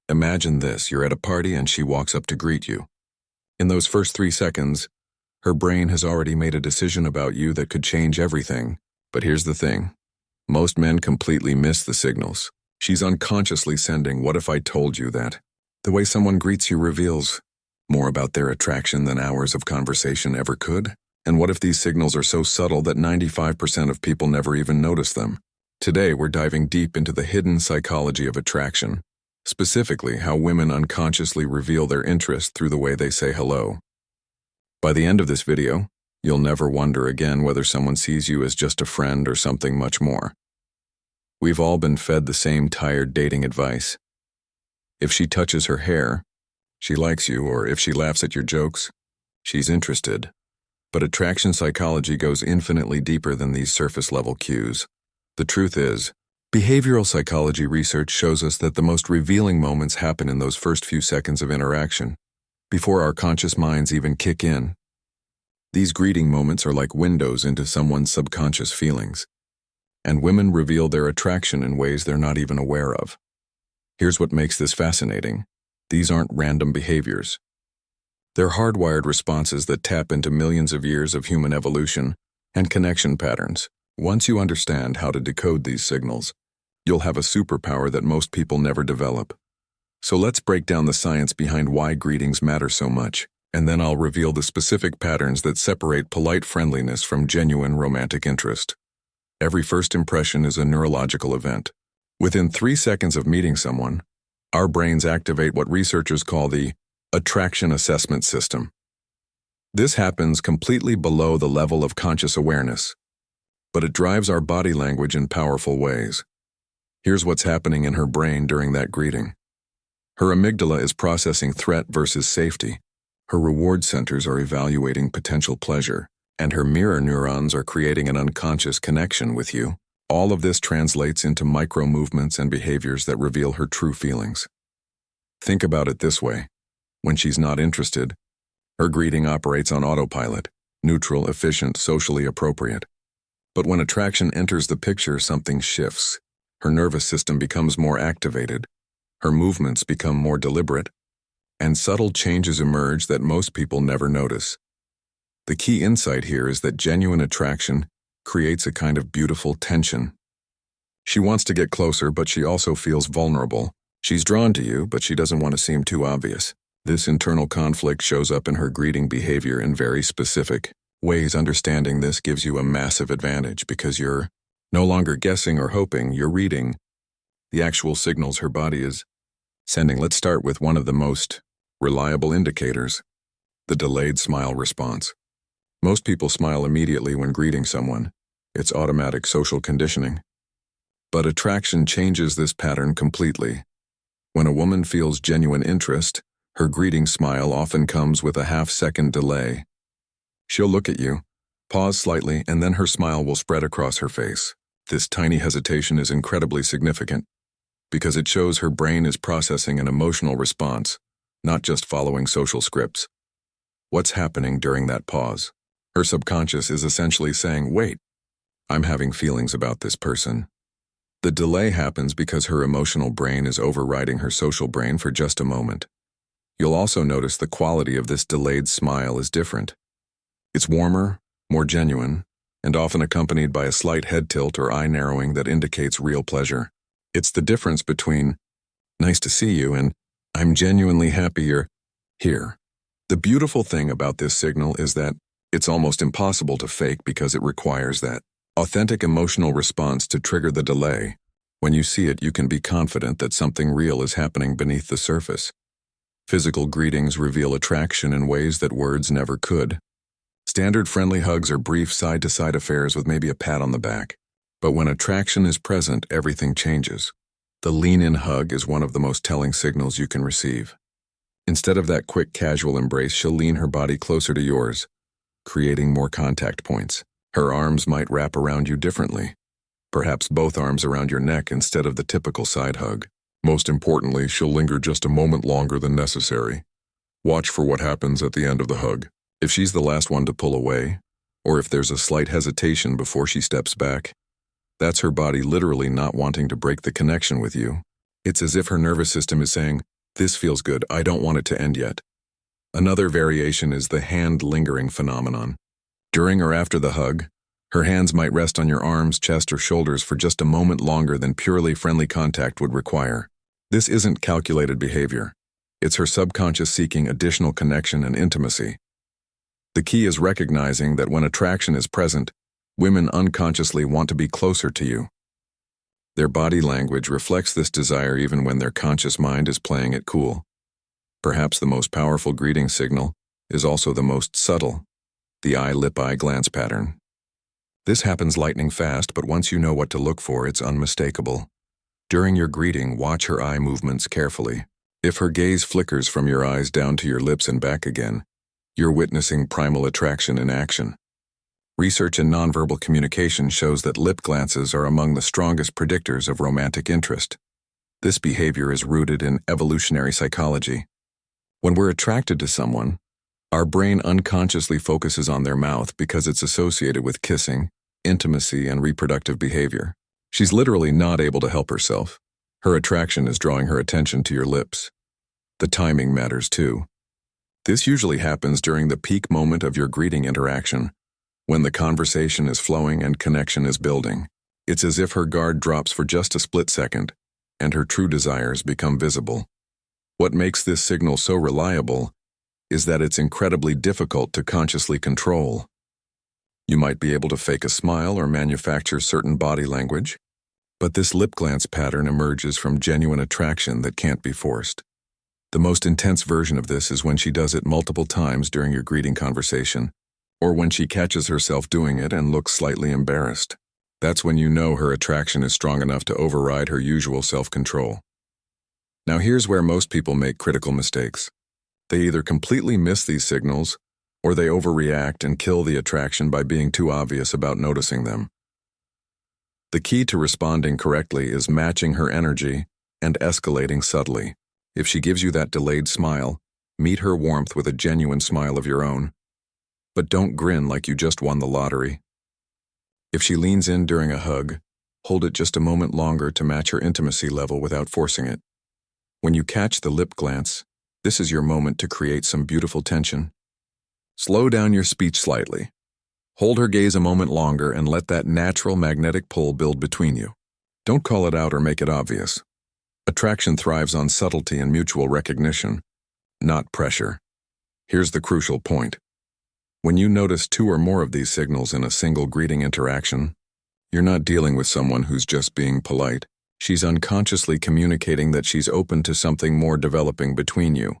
Imagine this, you're at a party and she walks up to greet you. In those first 3 seconds, her brain has already made a decision about you that could change everything. But here's the thing. Most men completely miss the signals. She's unconsciously sending, "What if I told you that?" The way someone greets you reveals more about their attraction than hours of conversation ever could. And what if these signals are so subtle that 95% of people never even notice them? Today, we're diving deep into the hidden psychology of attraction, specifically how women unconsciously reveal their interest through the way they say hello. By the end of this video, you'll never wonder again whether someone sees you as just a friend or something much more. We've all been fed the same tired dating advice. If she touches her hair, she likes you, or if she laughs at your jokes, she's interested. But attraction psychology goes infinitely deeper than these surface-level cues. The truth is, behavioral psychology research shows us that the most revealing moments happen in those first few seconds of interaction, before our conscious minds even kick in. These greeting moments are like windows into someone's subconscious feelings, and women reveal their attraction in ways they're not even aware of. Here's what makes this fascinating. These aren't random behaviors. They're hardwired responses that tap into millions of years of human evolution and connection patterns. Once you understand how to decode these signals, you'll have a superpower that most people never develop. So let's break down the science behind why greetings matter so much, and then I'll reveal the specific patterns that separate polite friendliness from genuine romantic interest. Every first impression is a neurological event. Within 3 seconds of meeting someone, our brains activate what researchers call the attraction assessment system. This happens completely below the level of conscious awareness, but it drives our body language in powerful ways. Here's what's happening in her brain during that greeting. Her amygdala is processing threat versus safety. Her reward centers are evaluating potential pleasure, and her mirror neurons are creating an unconscious connection with you. All of this translates into micro movements and behaviors that reveal her true feelings. Think about it this way. When she's not interested, her greeting operates on autopilot, neutral, efficient, socially appropriate. But when attraction enters the picture, something shifts. Her nervous system becomes more activated, her movements become more deliberate, and subtle changes emerge that most people never notice. The key insight here is that genuine attraction creates a kind of beautiful tension. She wants to get closer, but she also feels vulnerable. She's drawn to you, but she doesn't want to seem too obvious. This internal conflict shows up in her greeting behavior in very specific ways. Understanding this gives you a massive advantage because you're no longer guessing or hoping, you're reading the actual signals her body is sending. Let's start with one of the most reliable indicators, the delayed smile response. Most people smile immediately when greeting someone. It's automatic social conditioning. But attraction changes this pattern completely. When a woman feels genuine interest, her greeting smile often comes with a half-second delay. She'll look at you, pause slightly, and then her smile will spread across her face. This tiny hesitation is incredibly significant because it shows her brain is processing an emotional response, not just following social scripts. What's happening during that pause? Her subconscious is essentially saying, "Wait, I'm having feelings about this person." The delay happens because her emotional brain is overriding her social brain for just a moment. You'll also notice the quality of this delayed smile is different. It's warmer, more genuine, and often accompanied by a slight head tilt or eye narrowing that indicates real pleasure. It's the difference between "nice to see you" and "I'm genuinely happy you're here." The beautiful thing about this signal is that it's almost impossible to fake because it requires that authentic emotional response to trigger the delay. When you see it, you can be confident that something real is happening beneath the surface. Physical greetings reveal attraction in ways that words never could. Standard friendly hugs are brief side-to-side affairs with maybe a pat on the back. But when attraction is present, everything changes. The lean-in hug is one of the most telling signals you can receive. Instead of that quick, casual embrace, she'll lean her body closer to yours, creating more contact points. Her arms might wrap around you differently, perhaps both arms around your neck instead of the typical side hug. Most importantly, she'll linger just a moment longer than necessary. Watch for what happens at the end of the hug. If she's the last one to pull away, or if there's a slight hesitation before she steps back, that's her body literally not wanting to break the connection with you. It's as if her nervous system is saying, This feels good. I don't want it to end yet. Another variation is the hand lingering phenomenon. During or after the hug, her hands might rest on your arms, chest, or shoulders for just a moment longer than purely friendly contact would require. This isn't calculated behavior. It's her subconscious seeking additional connection and intimacy. The key is recognizing that when attraction is present, women unconsciously want to be closer to you. Their body language reflects this desire even when their conscious mind is playing it cool. Perhaps the most powerful greeting signal is also the most subtle, the eye-lip-eye glance pattern. This happens lightning fast, but once you know what to look for, it's unmistakable. During your greeting, watch her eye movements carefully. If her gaze flickers from your eyes down to your lips and back again, you're witnessing primal attraction in action. Research in nonverbal communication shows that lip glances are among the strongest predictors of romantic interest. This behavior is rooted in evolutionary psychology. When we're attracted to someone, our brain unconsciously focuses on their mouth because it's associated with kissing, intimacy, and reproductive behavior. She's literally not able to help herself. Her attraction is drawing her attention to your lips. The timing matters too. This usually happens during the peak moment of your greeting interaction, when the conversation is flowing and connection is building. It's as if her guard drops for just a split second, and her true desires become visible. What makes this signal so reliable is that it's incredibly difficult to consciously control. You might be able to fake a smile or manufacture certain body language, but this lip glance pattern emerges from genuine attraction that can't be forced. The most intense version of this is when she does it multiple times during your greeting conversation, or when she catches herself doing it and looks slightly embarrassed. That's when you know her attraction is strong enough to override her usual self-control. Now here's where most people make critical mistakes. They either completely miss these signals, or they overreact and kill the attraction by being too obvious about noticing them. The key to responding correctly is matching her energy and escalating subtly. If she gives you that delayed smile, meet her warmth with a genuine smile of your own. But don't grin like you just won the lottery. If she leans in during a hug, hold it just a moment longer to match her intimacy level without forcing it. When you catch the lip glance, this is your moment to create some beautiful tension. Slow down your speech slightly. Hold her gaze a moment longer and let that natural magnetic pull build between you. Don't call it out or make it obvious. Attraction thrives on subtlety and mutual recognition, not pressure. Here's the crucial point. When you notice 2 or more of these signals in a single greeting interaction, you're not dealing with someone who's just being polite. She's unconsciously communicating that she's open to something more developing between you.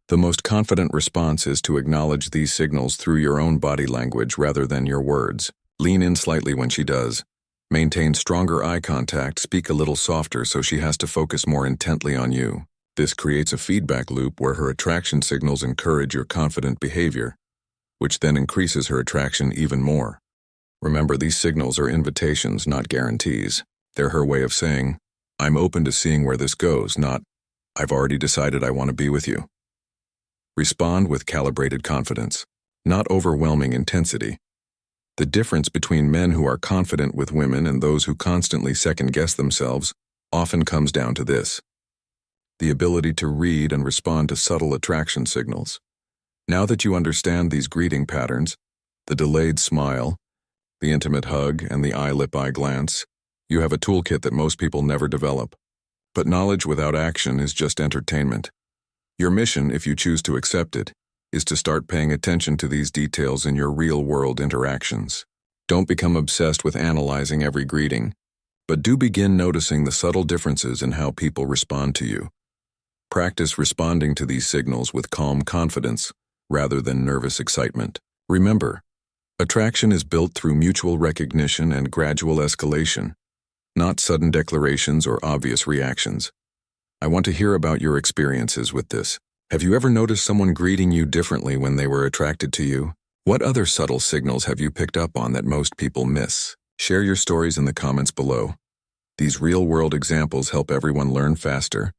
The most confident response is to acknowledge these signals through your own body language rather than your words. Lean in slightly when she does. Maintain stronger eye contact, speak a little softer so she has to focus more intently on you. This creates a feedback loop where her attraction signals encourage your confident behavior, which then increases her attraction even more. Remember, these signals are invitations, not guarantees. They're her way of saying, I'm open to seeing where this goes, not, I've already decided I want to be with you. Respond with calibrated confidence, not overwhelming intensity. The difference between men who are confident with women and those who constantly second-guess themselves often comes down to this: the ability to read and respond to subtle attraction signals. Now that you understand these greeting patterns, the delayed smile, the intimate hug, and the eye-lip-eye glance, you have a toolkit that most people never develop. But knowledge without action is just entertainment. Your mission, if you choose to accept it, is to start paying attention to these details in your real-world interactions. Don't become obsessed with analyzing every greeting, but do begin noticing the subtle differences in how people respond to you. Practice responding to these signals with calm confidence rather than nervous excitement. Remember, attraction is built through mutual recognition and gradual escalation, not sudden declarations or obvious reactions. I want to hear about your experiences with this. Have you ever noticed someone greeting you differently when they were attracted to you? What other subtle signals have you picked up on that most people miss? Share your stories in the comments below. These real-world examples help everyone learn faster.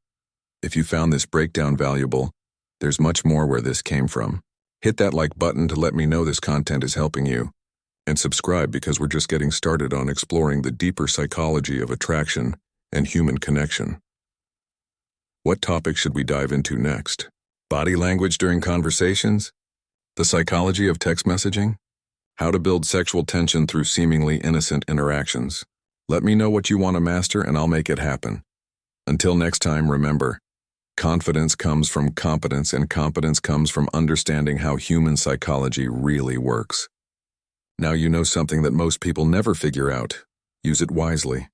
If you found this breakdown valuable, there's much more where this came from. Hit that like button to let me know this content is helping you. And subscribe because we're just getting started on exploring the deeper psychology of attraction and human connection. What topic should we dive into next? Body language during conversations? The psychology of text messaging? How to build sexual tension through seemingly innocent interactions? Let me know what you want to master and I'll make it happen. Until next time, remember, confidence comes from competence and competence comes from understanding how human psychology really works. Now you know something that most people never figure out. Use it wisely.